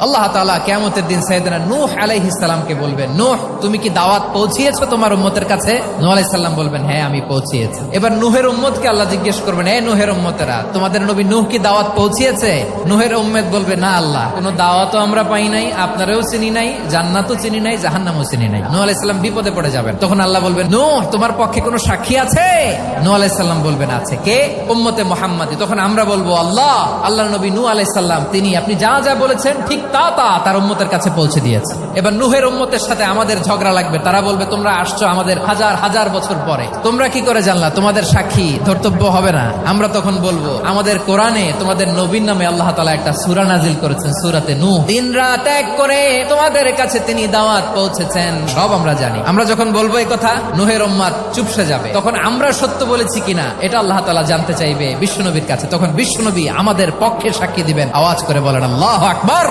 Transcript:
আল্লাহ তাআলা কিয়ামতের দিন সাইয়েদনা নূহ আলাইহিস সালামকে বলবেন, নূহ তুমি কি দাওয়াত পৌঁছিয়েছো তোমার উম্মতের কাছে? নূহ আলাইহিস সালাম বলবেন, হ্যাঁ আমি পৌঁছিয়েছি। এবার নূহের উম্মতকে আল্লাহ জিজ্ঞেস করবেন, হে নূহের উম্মতেরা, তোমাদের নবী নূহ কি দাওয়াত পৌঁছিয়েছে? নূহের উম্মত বলবে, না আল্লাহ, কোনো দাওয়াতও আমরা পাই নাই, আপনারাও চিনি নাই, জান্নাতও চিনি নাই, জাহান্নামও চিনি নাই। নূহ আলাইহিস সালাম বিপদে পড়ে যাবেন। তখন আল্লাহ বলবেন, নূহ তোমার পক্ষে কোনো সাক্ষী আছে? নূহ আলাইহিস সালাম বলবেন, আছে। কে? উম্মতে মুহাম্মাদী। তখন আমরা বলবো, আল্লাহ, আল্লাহর নবী নূহ আলাইহিস সালাম তিনি আপনি যা যা বলেছেন ঠিক তা তার উম্মতের কাছে পৌঁছে দিয়েছে। এবার নূহের উম্মতের সাথে আমাদের ঝগড়া লাগবে। তারা বলবে, তোমরা আসছো আমাদের হাজার হাজার বছর পরে, তোমরা কি করে জানলা? তোমাদের সাক্ষী ধর্তব্য হবে না? আমরা তখন বলবো, আমাদের কোরআনে তোমাদের নবীর নামে আল্লাহ তাআলা একটা সূরা নাজিল করেছেন, সূরাতে নূহ। দিন রাত এক করে তোমাদের কাছে তিনি দাওয়াত পৌঁছেছেন, সব আমরা জানি। আমরা যখন বলবো এই কথা, নূহের উম্মত চুপসে যাবে। তখন আমরা সত্য বলেছি কিনা এটা আল্লাহ তাআলা জানতে চাইবে বিশ্বনবীর কাছে। তখন বিশ্বনবী আমাদের পক্ষে সাক্ষী দিবেন। আওয়াজ করে বলেন, আল্লাহু আকবার।